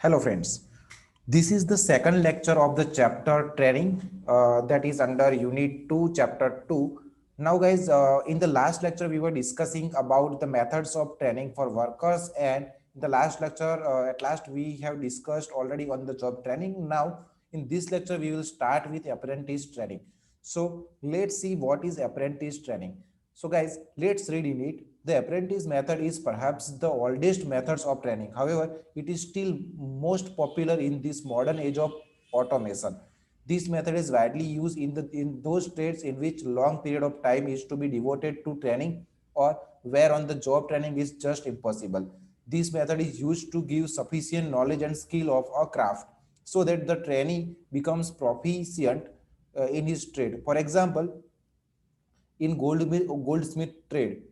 Hello friends, this is the second lecture of the chapter training that is under unit 2 chapter 2. Now guys, in the last lecture we were discussing about the methods of training for workers, and in the last lecture at last we have discussed already on the job training. Now in this lecture we will start with apprentice training. So let's see what is apprentice training. So guys, let's read in it. The apprentice method is perhaps the oldest methods of training. However, it is still most popular in this modern age of automation. This method is widely used in those trades in which long period of time is to be devoted to training or where on the job training is just impossible. This method is used to give sufficient knowledge and skill of a craft so that the trainee becomes proficient in his trade. For example, in goldsmith trade,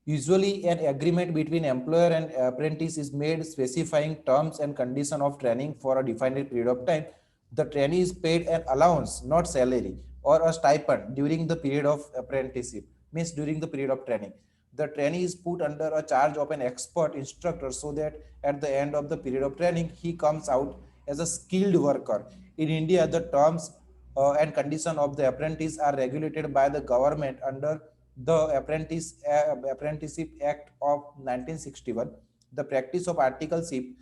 usually an agreement between employer and apprentice is made specifying terms and condition of training for a defined period of time. The trainee is paid an allowance, not salary, or a stipend during the period of apprenticeship, means during the period of training. The trainee is put under a charge of an expert instructor so that at the end of the period of training, he comes out as a skilled worker. In India, the terms and condition of the apprentice are regulated by the government under the Apprenticeship Act of 1961. The practice of articleship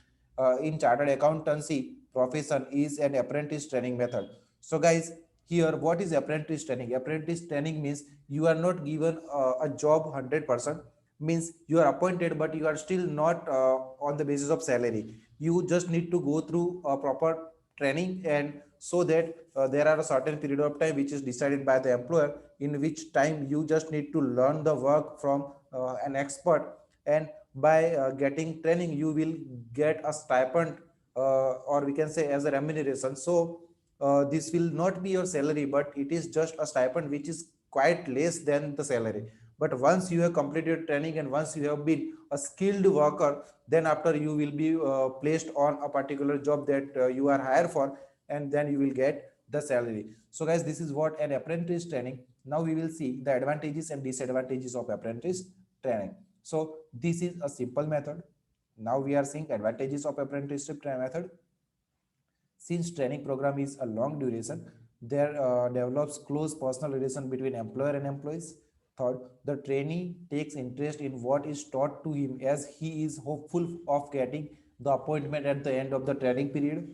in chartered accountancy profession is an apprentice training method. So guys, here what is apprentice training? Apprentice training means you are not given a job 100%, means you are appointed but you are still not on the basis of salary. You just need to go through a proper training, and so that there are a certain period of time which is decided by the employer, in which time you just need to learn the work from an expert, and by getting training you will get a stipend, or we can say as a remuneration. So this will not be your salary, but it is just a stipend which is quite less than the salary. But once you have completed training and once you have been a skilled worker, then after you will be placed on a particular job that you are hired for, and then you will get the salary. So guys, this is what an apprentice training. Now we will see the advantages and disadvantages of apprentice training. So this is a simple method. Now we are seeing advantages of apprenticeship method. Since training program is a long duration, there develops close personal relation between employer and employees. Third, the trainee takes interest in what is taught to him as he is hopeful of getting the appointment at the end of the training period.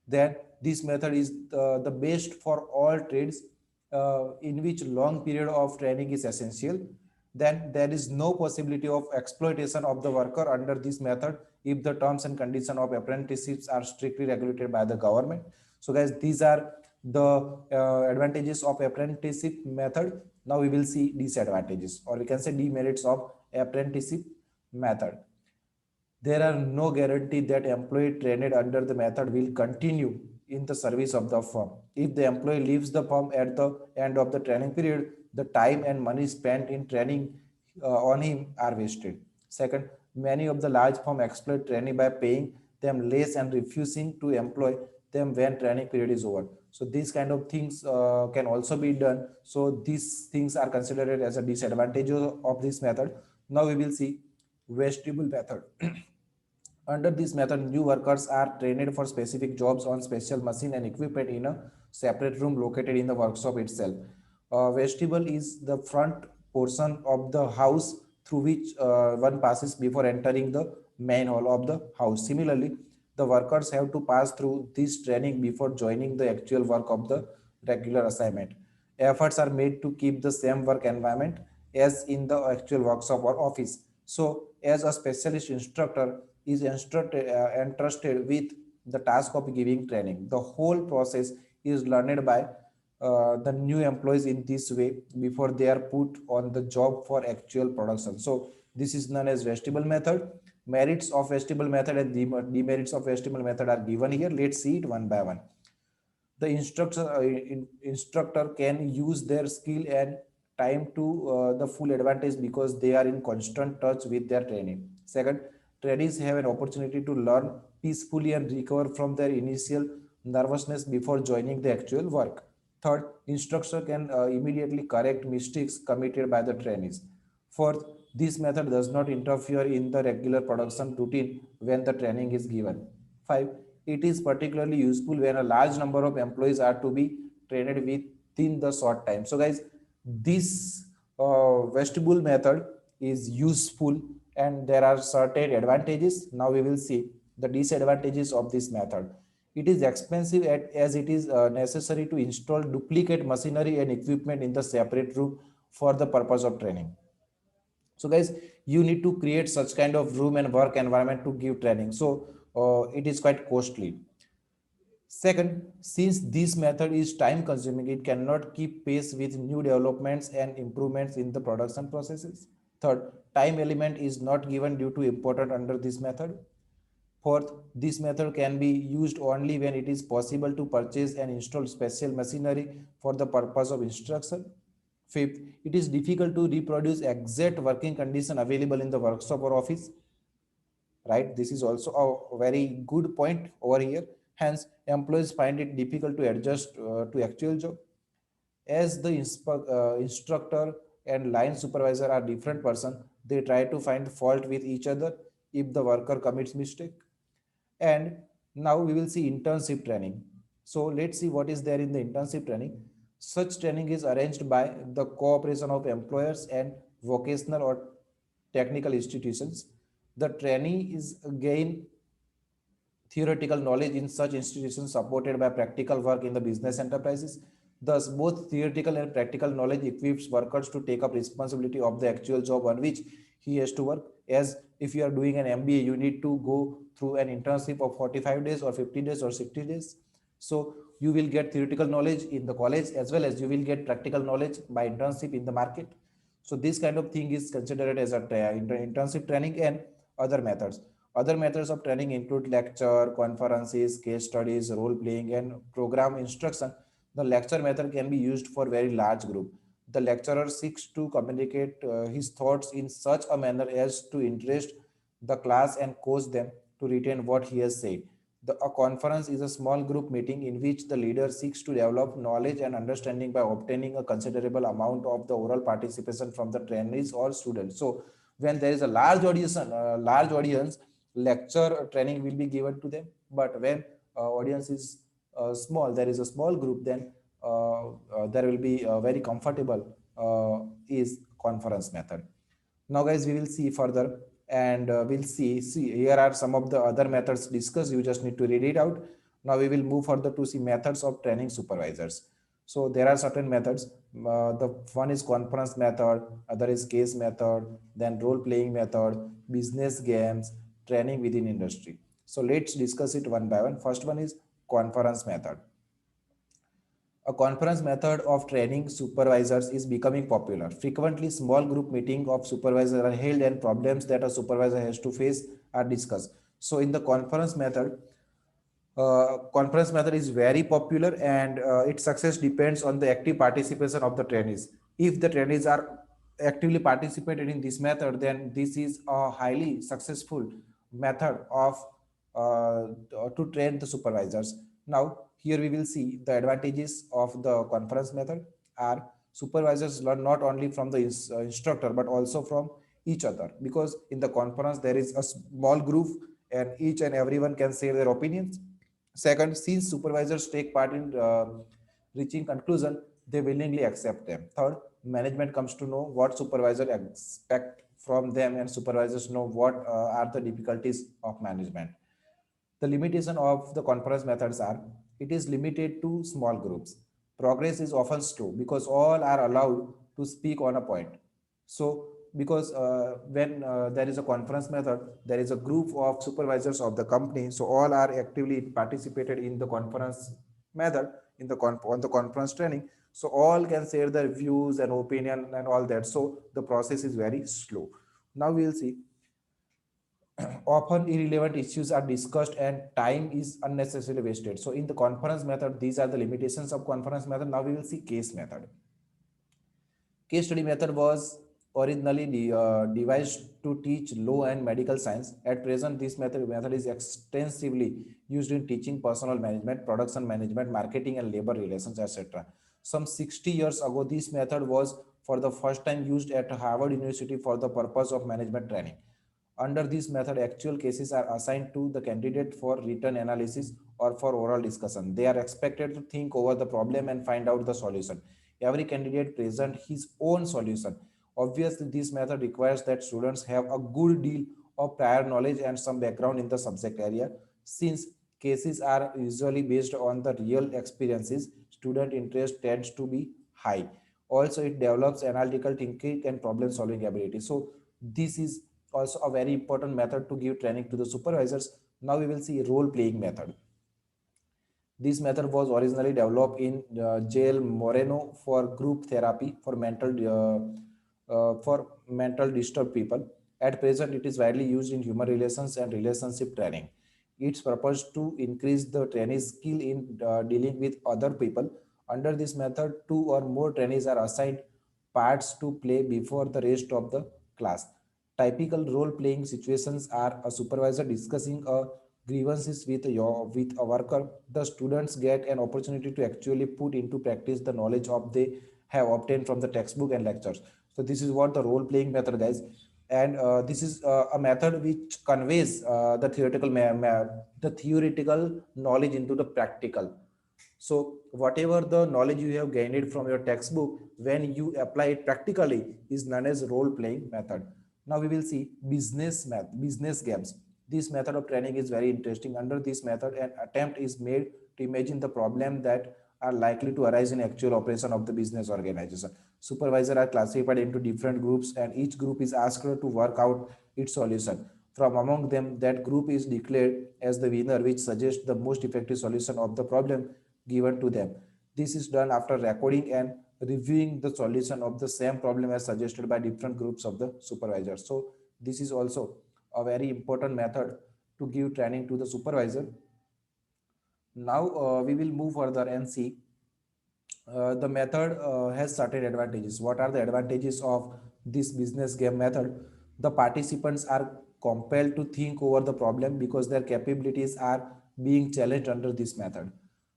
Then this method is the best for all trades in which long period of training is essential. Then there is no possibility of exploitation of the worker under this method if the terms and conditions of apprenticeships are strictly regulated by the government. So guys, these are the advantages of apprenticeship method. Now we will see disadvantages, or we can say demerits of apprenticeship method. There are no guarantee that employee trained under the method will continue in the service of the firm. If the employee leaves the firm at the end of the training period, the time and money spent in training on him are wasted. Second, many of the large firms exploit trainee by paying them less and refusing to employ them when training period is over. So these kind of things can also be done. So these things are considered as a disadvantage of this method. Now we will see vestibule method. Under this method, new workers are trained for specific jobs on special machine and equipment in a separate room located in the workshop itself. Vestibule is the front portion of the house through which one passes before entering the main hall of the house. Similarly, the workers have to pass through this training before joining the actual work of the regular assignment. Efforts are made to keep the same work environment as in the actual workshop or office. So, as a specialist instructor is entrusted with the task of giving training, the whole process is learned by the new employees in this way before they are put on the job for actual production. So this is known as vestibule method. Merits of vestibule method and demerits of vestibule method are given here. Let's see it one by one. The instructor can use their skill and time to the full advantage because they are in constant touch with their training. Second, trainees have an opportunity to learn peacefully and recover from their initial nervousness before joining the actual work. Third, instructor can immediately correct mistakes committed by the trainees. Fourth, this method does not interfere in the regular production routine when the training is given. 5. It is particularly useful when a large number of employees are to be trained within the short time. So guys, this vestibule method is useful and there are certain advantages. Now we will see the disadvantages of this method. It is expensive as it is necessary to install duplicate machinery and equipment in the separate room for the purpose of training. So guys, you need to create such kind of room and work environment to give training. So it is quite costly. Second, since this method is time consuming, it cannot keep pace with new developments and improvements in the production processes. Third, time element is not given due to important under this method. Fourth, this method can be used only when it is possible to purchase and install special machinery for the purpose of instruction. Fifth, it is difficult to reproduce exact working condition available in the workshop or office, right? This is also a very good point over here. Hence, employees find it difficult to adjust to actual job. As the instructor and line supervisor are different person, they try to find fault with each other if the worker commits mistake. And now we will see internship training. So let's see what is there in the internship training. Such training is arranged by the cooperation of employers and vocational or technical institutions. The trainee is gain theoretical knowledge in such institutions supported by practical work in the business enterprises. Thus, both theoretical and practical knowledge equips workers to take up responsibility of the actual job on which he has to work. As if you are doing an MBA, you need to go through an internship of 45 days or 50 days or 60 days. So you will get theoretical knowledge in the college as well as you will get practical knowledge by internship in the market. So this kind of thing is considered as a internship training and other methods. Other methods of training include lecture, conferences, case studies, role playing, and program instruction. The lecture method can be used for very large group. The lecturer seeks to communicate his thoughts in such a manner as to interest the class and cause them to retain what he has said. A conference is a small group meeting in which the leader seeks to develop knowledge and understanding by obtaining a considerable amount of the oral participation from the trainees or students. So when there is a large audience, lecture training will be given to them. But when audience is small, there is a small group, then there will be very comfortable is conference method. Now guys, we will see further and we'll see here are some of the other methods discussed. You just need to read it out. Now we will move further to see methods of training supervisors. So there are certain methods. The one is conference method, other is case method, then role playing method, business games, training within industry. So let's discuss it one by one. First one is conference method. A conference method of training supervisors is becoming popular. Frequently, small group meetings of supervisors are held and problems that a supervisor has to face are discussed. So in the conference method is very popular and its success depends on the active participation of the trainees. If the trainees are actively participated in this method, then this is a highly successful method of to train the supervisors. Now here we will see the advantages of the conference method are supervisors learn not only from the instructor but also from each other, because in the conference there is a small group and each and everyone can say their opinions. Second, since supervisors take part in reaching conclusion, they willingly accept them. Third, management comes to know what supervisors expect from them and supervisors know what are the difficulties of management. The limitation of the conference methods are it is limited to small groups. Progress is often slow because all are allowed to speak on a point. So because when there is a conference method, there is a group of supervisors of the company, so all are actively participated in the conference method in the on the conference training, so all can share their views and opinion and all that, so the process is very slow. Now we will see often irrelevant issues are discussed and time is unnecessarily wasted. So in the conference method, these are the limitations of conference method. Now we will see case method. Case study method was originally devised to teach law and medical science. At present, this method is extensively used in teaching personal management, production management, marketing and labor relations, etc. Some 60 years ago, this method was for the first time used at Harvard University for the purpose of management training. Under this method, actual cases are assigned to the candidate for written analysis or for oral discussion. They are expected to think over the problem and find out the solution. Every candidate present his own solution. Obviously, this method requires that students have a good deal of prior knowledge and some background in the subject area. Since cases are usually based on the real experiences, student interest tends to be high. Also, it develops analytical thinking and problem solving ability. So this is also a very important method to give training to the supervisors. Now we will see role playing method. This method was originally developed in Jail Moreno for group therapy for mental disturbed people. At present, it is widely used in human relations and relationship training. It's purpose to increase the trainee's skill in dealing with other people. Under this method, two or more trainees are assigned parts to play before the rest of the class. Typical role-playing situations are a supervisor discussing a grievances with a worker. The students get an opportunity to actually put into practice the knowledge of they have obtained from the textbook and lectures. So this is what the role-playing method, guys, and this is a method which conveys the theoretical knowledge into the practical. So whatever the knowledge you have gained from your textbook, when you apply it practically, is known as role playing method. Now we will see business games. This method of training is very interesting. Under this method, an attempt is made to imagine the problem that are likely to arise in actual operation of the business organization. Supervisors are classified into different groups, and each group is asked to work out its solution. From among them, that group is declared as the winner, which suggests the most effective solution of the problem given to them. This is done after recording and reviewing the solution of the same problem as suggested by different groups of the supervisors. So this is also a very important method to give training to the supervisor. Now we will move further and see the method has certain advantages. What are the advantages of this business game method? The participants are compelled to think over the problem because their capabilities are being challenged under this method.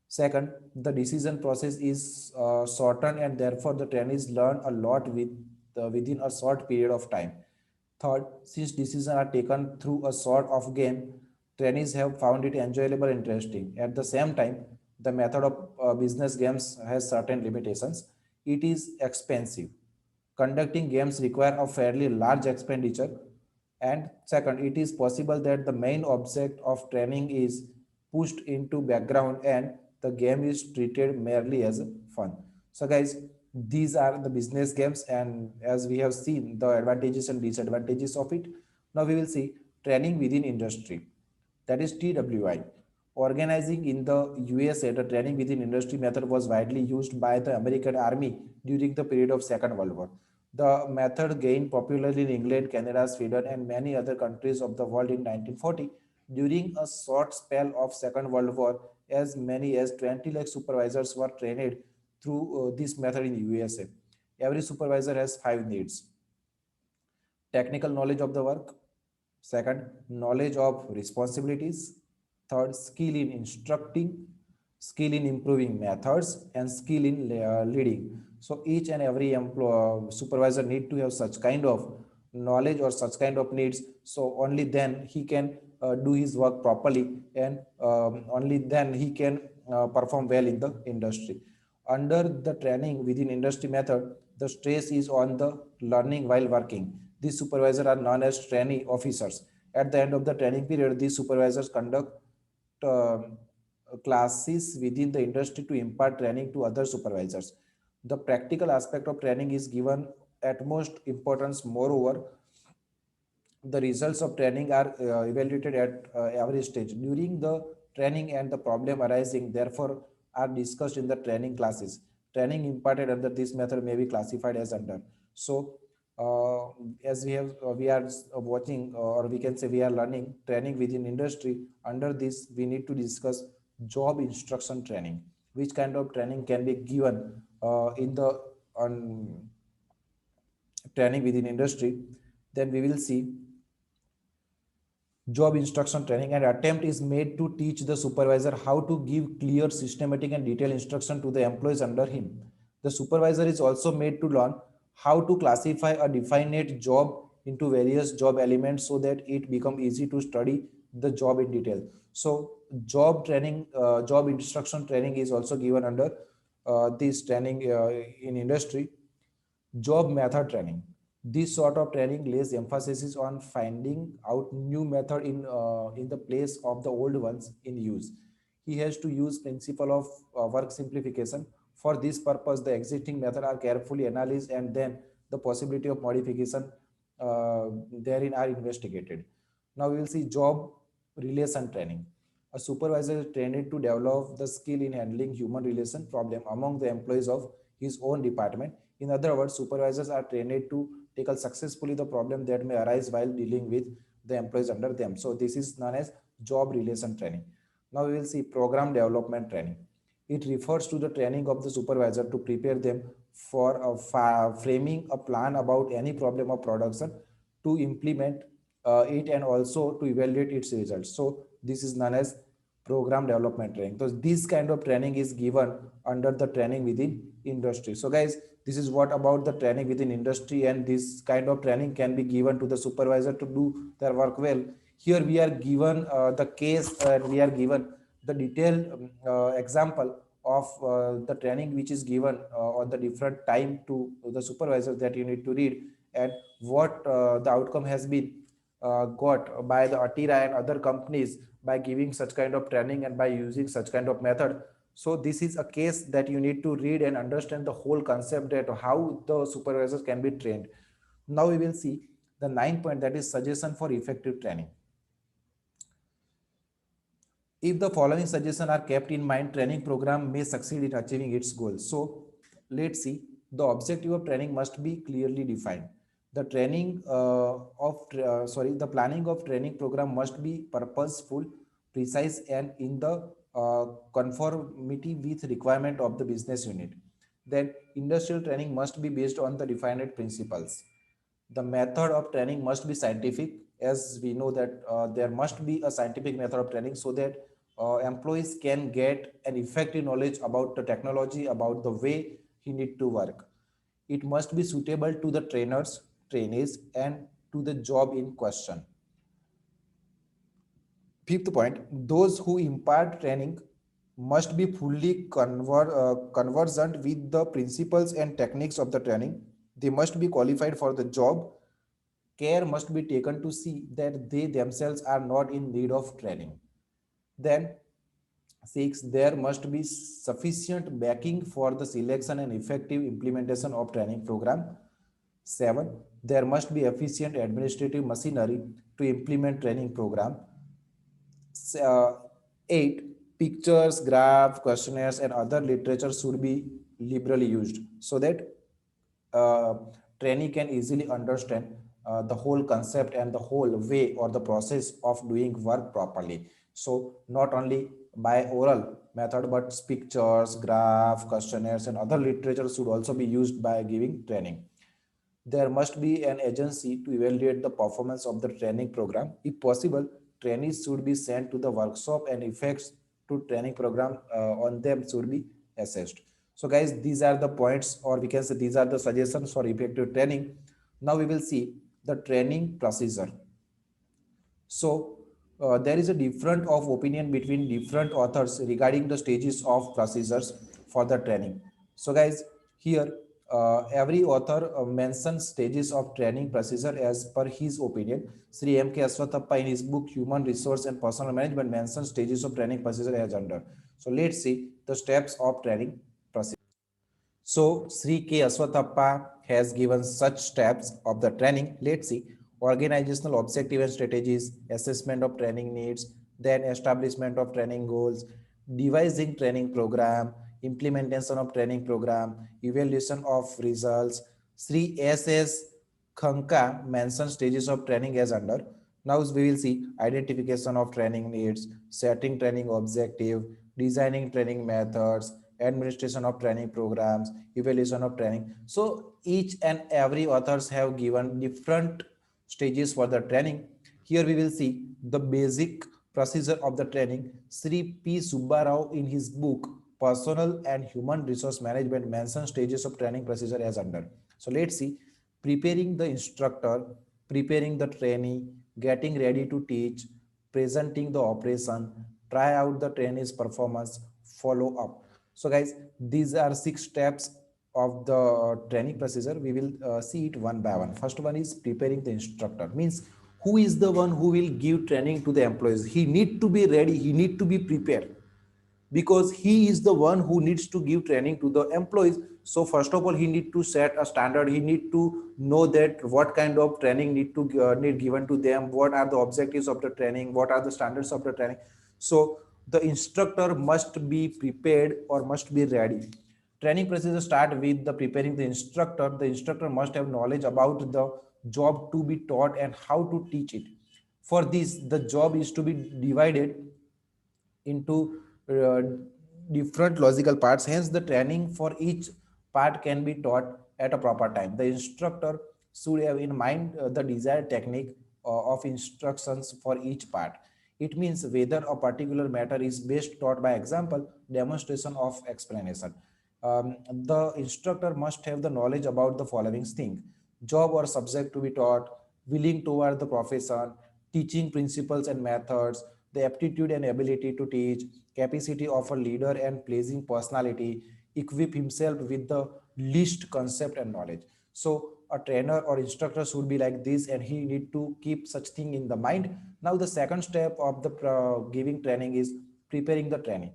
Second, the decision process is shortened and therefore the trainees learn a lot within a short period of time. Third, since decisions are taken through a sort of game, trainees have found it enjoyable and interesting. At the same time, the method of business games has certain limitations. It is expensive. Conducting games require a fairly large expenditure. And second, it is possible that the main object of training is pushed into background and the game is treated merely as fun. So guys, these are the business games, and as we have seen the advantages and disadvantages of it, now we will see training within industry, that is TWI. Organizing in the USA, the training within industry method was widely used by the American Army during the period of Second World War. The method gained popularity in England, Canada, Sweden, and many other countries of the world in 1940. During a short spell of Second World War, as many as 20 lakh supervisors were trained through this method in USA. Every supervisor has five needs: technical knowledge of the work, second, knowledge of responsibilities, third, skill in instructing, skill in improving methods, and skill in leading. So each and every supervisor need to have such kind of knowledge or such kind of needs. So only then he can do his work properly, and only then he can perform well in the industry. Under the training within industry method, the stress is on the learning while working. These supervisors are known as trainee officers. At the end of the training period, these supervisors conduct classes within the industry to impart training to other supervisors. The practical aspect of training is given at most importance. Moreover, the results of training are evaluated at every stage during the training, and the problem arising therefore are discussed in the training classes. Training imparted under this method may be classified as under. So uh, as we are watching, or we can say we are learning training within industry. Under this we need to discuss job instruction training. Which kind of training can be given in the on training within industry? Then we will see job instruction training. An attempt is made to teach the supervisor how to give clear, systematic, and detailed instruction to the employees under him. The supervisor is also made to learn how to classify a definite job into various job elements so that it become easy to study the job in detail. So job training, job instruction training is also given under this training in industry. Job method training. This sort of training lays emphasis on finding out new method in the place of the old ones in use. He has to use principle of work simplification. For this purpose, the existing method are carefully analyzed and then the possibility of modification therein are investigated. Now we will see job relation training. A supervisor is trained to develop the skill in handling human relation problem among the employees of his own department. In other words, supervisors are trained to tackle successfully the problem that may arise while dealing with the employees under them. So this is known as job relation training. Now we will see program development training. It refers to the training of the supervisor to prepare them for framing a plan about any problem of production, to implement it, and also to evaluate its results. So this is known as program development training. So this kind of training is given under the training within industry. So guys, this is what about the training within industry, and this kind of training can be given to the supervisor to do their work well. Here we are given the case, and we are given the detailed example of the training which is given on the different time to the supervisor that you need to read, and what the outcome has been got by the Atira and other companies by giving such kind of training and by using such kind of method. So this is a case that you need to read and understand the whole concept that how the supervisors can be trained. Now we will see the 9th point, that is suggestion for effective training. If the following suggestions are kept in mind, training program may succeed in achieving its goals. So let's see. The objective of training must be clearly defined. The the planning of training program must be purposeful, precise, and in the conformity with requirement of the business unit. Then industrial training must be based on the defined principles. The method of training must be scientific, as we know that there must be a scientific method of training so that employees can get an effective knowledge about the technology, about the way he need to work. It must be suitable to the trainers, trainees, and to the job in question. 5th point, those who impart training must be fully conversant with the principles and techniques of the training. They must be qualified for the job. Care must be taken to see that they themselves are not in need of training. Then 6, there must be sufficient backing for the selection and effective implementation of training program. 7, there must be efficient administrative machinery to implement training program. 8, pictures, graph, questionnaires, and other literature should be liberally used so that uh, trainee can easily understand the whole concept and the whole way or the process of doing work properly. So not only by oral method, but pictures, graph, questionnaires, and other literature should also be used by giving training. There must be an agency to evaluate the performance of the training program. If possible, trainees should be sent to the workshop and effects to training program on them should be assessed. So guys, these are the points, or we can say these are the suggestions for effective training. Now we will see the training procedure. So there is a different of opinion between different authors regarding the stages of procedures for the training. So guys, here every author mentions stages of training procedure as per his opinion. Sri M. K. Aswathappa in his book Human Resource and Personal Management mentions stages of training procedure as under. So let's see the steps of training procedure. So Sri K. Aswathappa has given such steps of the training. Let's see: organizational objective and strategies, assessment of training needs, then establishment of training goals, devising training program, implementation of training program, evaluation of results. Sri S.S. Khanka mentions stages of training as under. Now we will see identification of training needs, setting training objective, designing training methods, administration of training programs, evaluation of training. So each and every authors have given different stages for the training. Here we will see the basic procedure of the training. Sri P. Subbarao in his book Personal and Human Resource Management mentions stages of training procedure as under. So let's see: preparing the instructor, preparing the trainee, getting ready to teach, presenting the operation, try out the trainee's performance, follow up. So guys, these are 6 steps of the training procedure. We will see it one by one. First one is preparing the instructor. Means who is the one who will give training to the employees? He need to be ready. He need to be prepared because he is the one who needs to give training to the employees. So first of all, he need to set a standard. He need to know that what kind of training need given to them, what are the objectives of the training, what are the standards of the training. So the instructor must be prepared or must be ready. Training procedure start with the preparing the instructor. The instructor must have knowledge about the job to be taught and how to teach it. For this, the job is to be divided into different logical parts. Hence, the training for each part can be taught at a proper time. The instructor should have in mind the desired technique of instructions for each part. It means whether a particular matter is best taught by example, demonstration of explanation. The instructor must have the knowledge about the following thing: job or subject to be taught, willing toward the profession, teaching principles and methods, the aptitude and ability to teach, capacity of a leader and pleasing personality, equip himself with the least concept and knowledge. So a trainer or instructor should be like this, and he need to keep such thing in the mind. Now the second step of the giving training is preparing the training.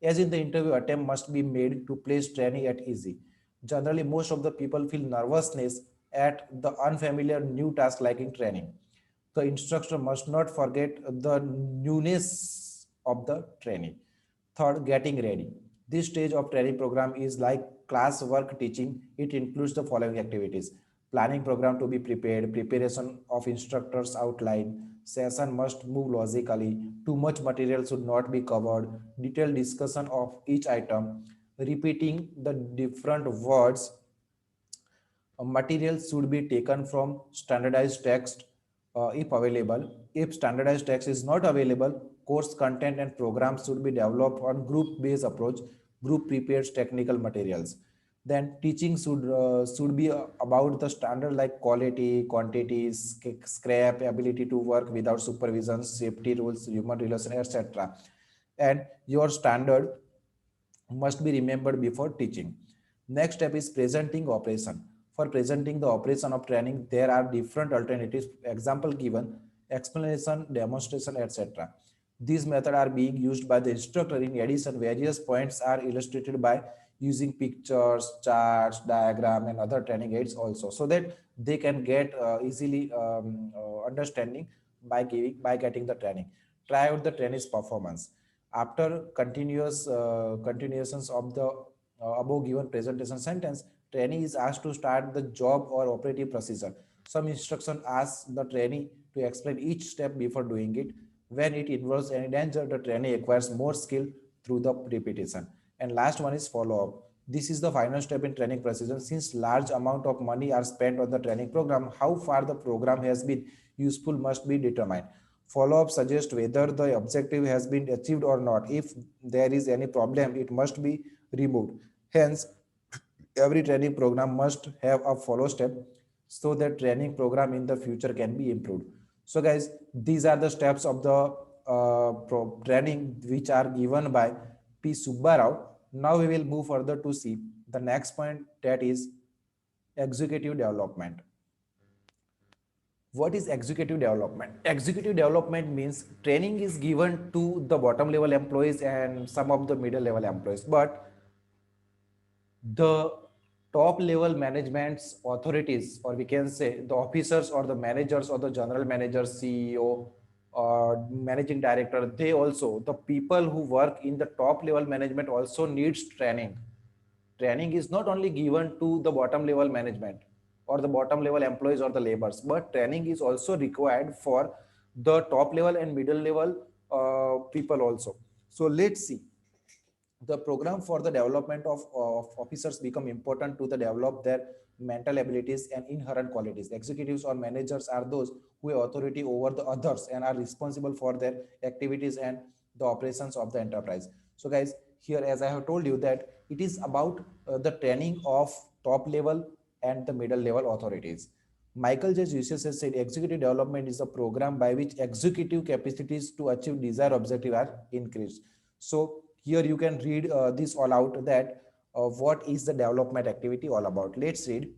As in the interview, attempt must be made to place training at easy. Generally, most of the people feel nervousness at the unfamiliar new task like in training. The instructor must not forget the newness of the training. Third, getting ready. This stage of training program is like class work teaching. It includes the following activities: planning program to be prepared, preparation of instructors outline, session must move logically, too much material should not be covered, detailed discussion of each item, repeating the different words. Materials should be taken from standardized text if available. If standardized text is not available, course content and programs should be developed on group-based approach. Group prepares technical materials. Then teaching should be about the standard like quality, quantities, scrap, ability to work without supervision, safety rules, human relation, etc. And your standard must be remembered before teaching. Next step is presenting operation. For presenting the operation of training, there are different alternatives. Example given, explanation, demonstration, etc. These methods are being used by the instructor. In addition, various points are illustrated by using pictures, charts, diagram, and other training aids also, so that they can get easily understanding by getting the training. Try out the trainee's performance. After continuations of the above given presentation sentence, trainee is asked to start the job or operative procedure. Some instruction asks the trainee to explain each step before doing it. When it involves any danger, the trainee acquires more skill through the repetition. And last one is follow up. This is the final step in training procedure. Since large amount of money are spent on the training program, how far the program has been useful must be determined. Follow-up suggests whether the objective has been achieved or not. If there is any problem, it must be removed. Hence, every training program must have a follow step so that training program in the future can be improved. So guys, these are the steps of the training which are given by P. Subbarao. Now we will move further to see the next point, that is executive development. What is executive development? Executive development means training is given to the bottom level employees and some of the middle level employees, but the top level management's authorities, or we can say the officers or the managers or the general manager, CEO or managing director, they also, the people who work in the top level management also needs training. Training is not only given to the bottom level management or the bottom level employees or the laborers, but training is also required for the top level and middle level people also. So let's see. The program for the development of officers become important to the develop their mental abilities and inherent qualities. Executives or managers are those who have authority over the others and are responsible for their activities and the operations of the enterprise. So guys, here as I have told you that it is about the training of top level and the middle level authorities. Michael J. Jesus has said executive development is a program by which executive capacities to achieve desired objective are increased. So here you can read this all out, that what is the development activity all about. Let's read.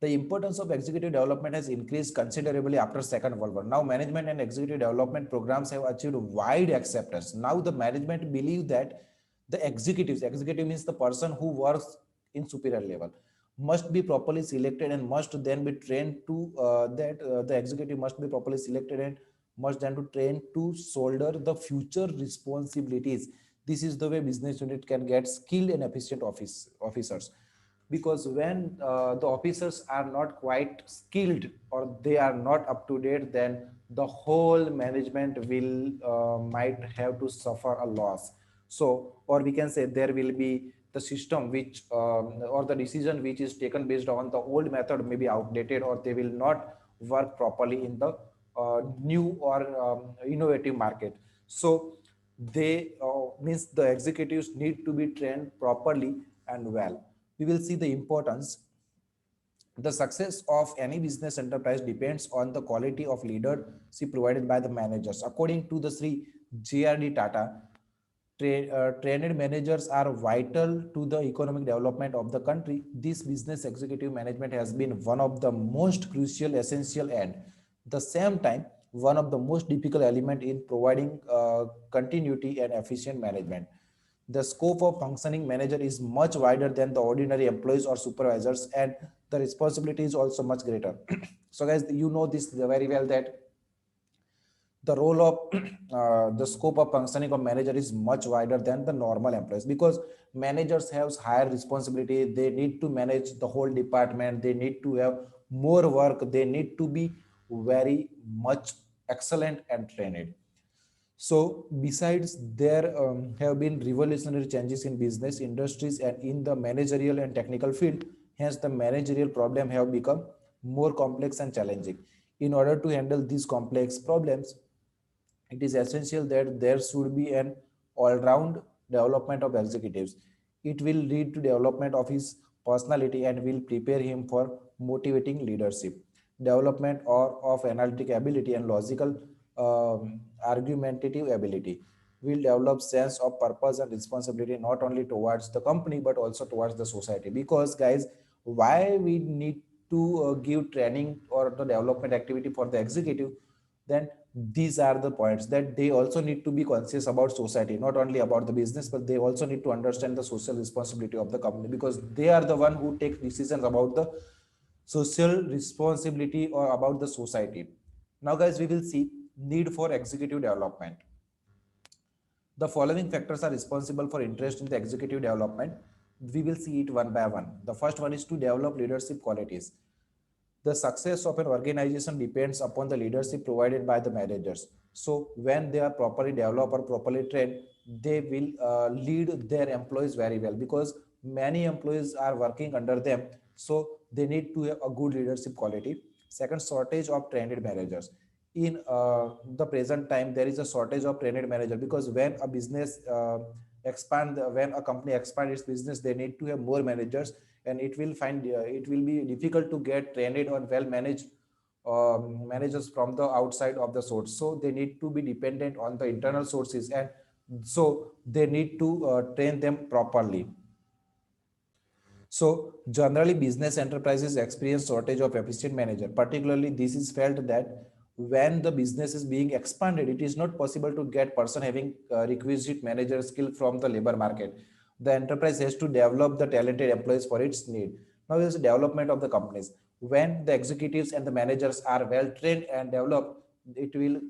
The importance of executive development has increased considerably after Second World War. Now, management and executive development programs have achieved wide acceptance. Now, the management believe that the executive means the person who works in superior level, must be properly selected and must then be trained to the executive must be properly selected and must then to train to shoulder the future responsibilities. This is the way business unit can get skilled and efficient officers, because when the officers are not quite skilled or they are not up to date, then the whole management will might have to suffer a loss. So, or we can say there will be the system which or the decision which is taken based on the old method may be outdated, or they will not work properly in the new or innovative market. So they means the executives need to be trained properly and well. We will see the importance. The success of any business enterprise depends on the quality of leadership provided by the managers. According to the Sri J.R.D. Tata, trained managers are vital to the economic development of the country. This business executive management has been one of the most crucial, essential, and the same time one of the most difficult element in providing continuity and efficient management. The scope of functioning manager is much wider than the ordinary employees or supervisors, and the responsibility is also much greater. So guys, you know this very well, that the role of the scope of functioning of manager is much wider than the normal employees, because managers have higher responsibility. They need to manage the whole department, they need to have more work, they need to be very much excellent and trained. So, besides, there have been revolutionary changes in business industries and in the managerial and technical field. Hence, the managerial problem have become more complex and challenging. In order to handle these complex problems, it is essential that there should be an all-round development of executives. It will lead to development of his personality and will prepare him for motivating leadership, development or of analytic ability and logical argumentative ability. Will develop sense of purpose and responsibility not only towards the company but also towards the society. Because guys, why we need to give training or the development activity for the executive, then these are the points, that they also need to be conscious about society, not only about the business, but they also need to understand the social responsibility of the company, because they are the one who take decisions about the social responsibility or about the society. Now guys, we will see need for executive development. The following factors are responsible for interest in the executive development. We will see it one by one. The first one is to develop leadership qualities. The success of an organization depends upon the leadership provided by the managers. So when they are properly developed or properly trained, they will lead their employees very well, because many employees are working under them. So they need to have a good leadership quality. Second, shortage of trained managers. In the present time, there is a shortage of trained manager, because when a business when a company expand its business, they need to have more managers, and it will be difficult to get trained or well managed managers from the outside of the source. So they need to be dependent on the internal sources, and so they need to train them properly. So generally, business enterprises experience shortage of efficient manager. Particularly, this is felt that when the business is being expanded, it is not possible to get person having requisite manager skill from the labor market. The enterprise has to develop the talented employees for its need. Now, there is development of the companies. When the executives and the managers are well trained and developed, it will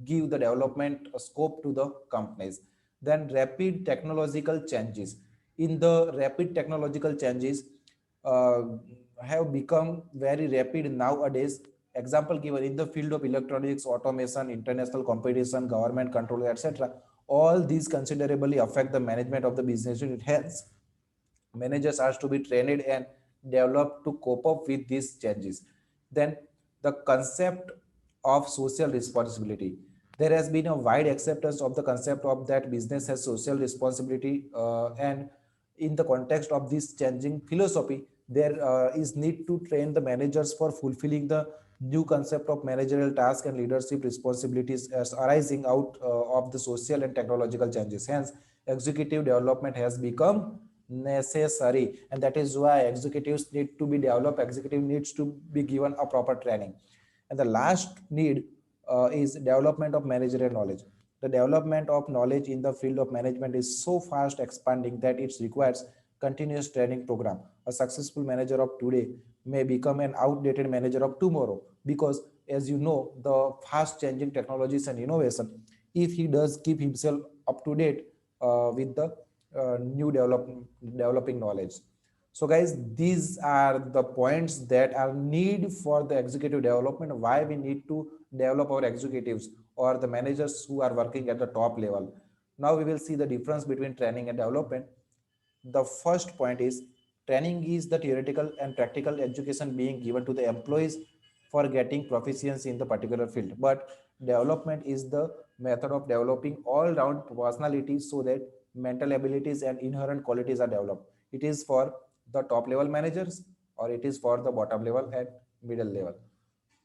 give the development scope to the companies. Then rapid technological changes. In the rapid technological changes uh, have become very rapid nowadays. Example given in the field of electronics, automation, international competition, government control, etc. All these considerably affect the management of the business unit. Hence, managers are to be trained and developed to cope up with these changes. Then the concept of social responsibility. There has been a wide acceptance of the concept of that business has social responsibility, and in the context of this changing philosophy, there is need to train the managers for fulfilling the new concept of managerial task and leadership responsibilities as arising out of the social and technological changes. Hence, executive development has become necessary, and that is why executives need to be developed. Executive needs to be given a proper training. And the last need is development of managerial knowledge. The development of knowledge in the field of management is so fast expanding that it requires continuous training program. A successful manager of today may become an outdated manager of tomorrow, because as you know, the fast changing technologies and innovation, if he does keep himself up to date with the developing knowledge. So guys, these are the points that are need for the executive development, why we need to develop our executives or the managers who are working at the top level. Now we will see the difference between training and development. The first point is training is the theoretical and practical education being given to the employees for getting proficiency in the particular field. But development is the method of developing all round personality so that mental abilities and inherent qualities are developed. It is for the top level managers or it is for the bottom level and middle level.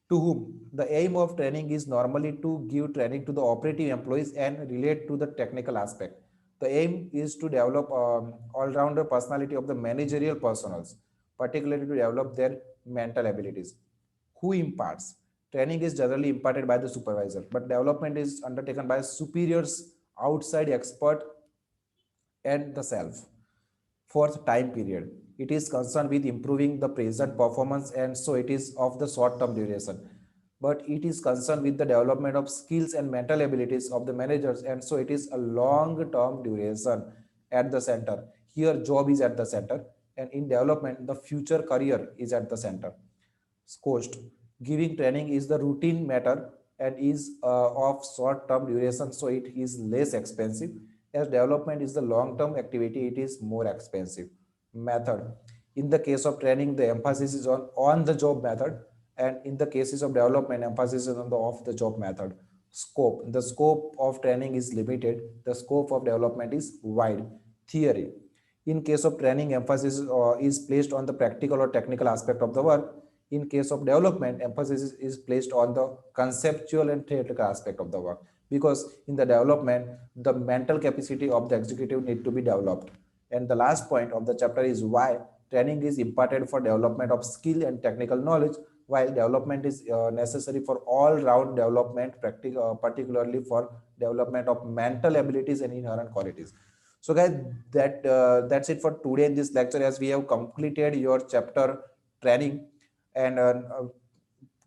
To whom the aim of training is normally to give training to the operative employees and relate to the technical aspect. The aim is to develop all-rounder personality of the managerial personals, particularly to develop their mental abilities. Who imparts? Training is generally imparted by the supervisor, but development is undertaken by superiors, outside expert, and the self. Fourth, time period. It is concerned with improving the present performance, and so it is of the short term duration. But it is concerned with the development of skills and mental abilities of the managers, and so it is a long term duration at the center. Here, job is at the center, and in development, the future career is at the center. Cost. Giving training is the routine matter and is of short term duration, so it is less expensive. As development is the long term activity, it is more expensive. Method. In the case of training, the emphasis is on the job method, and in the cases of development, emphasis is on the off the job method. Scope. The scope of training is limited, the scope of development is wide. Theory. In case of training, emphasis is placed on the practical or technical aspect of the work. In case of development, emphasis is placed on the conceptual and theoretical aspect of the work, because in the development, the mental capacity of the executive need to be developed. And the last point of the chapter is why training is imparted for development of skill and technical knowledge, while development is necessary for all round development, particularly for development of mental abilities and inherent qualities. So guys, that's it for today in this lecture, as we have completed your chapter training. And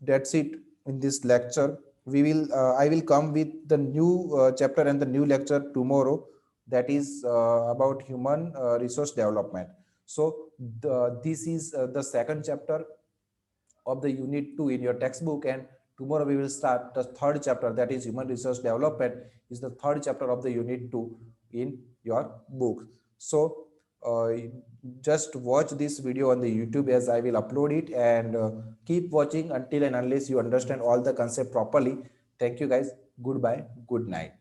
that's it in this lecture. We will I will come with the new chapter and the new lecture tomorrow, that is about human resource development. So this is the second chapter of the unit 2 in your textbook, and tomorrow we will start the third chapter, that is human resource development is the third chapter of the unit 2 in your book. So uh, just watch this video on the YouTube as I will upload it, and keep watching until and unless you understand all the concept properly. Thank you guys. Goodbye. Good night.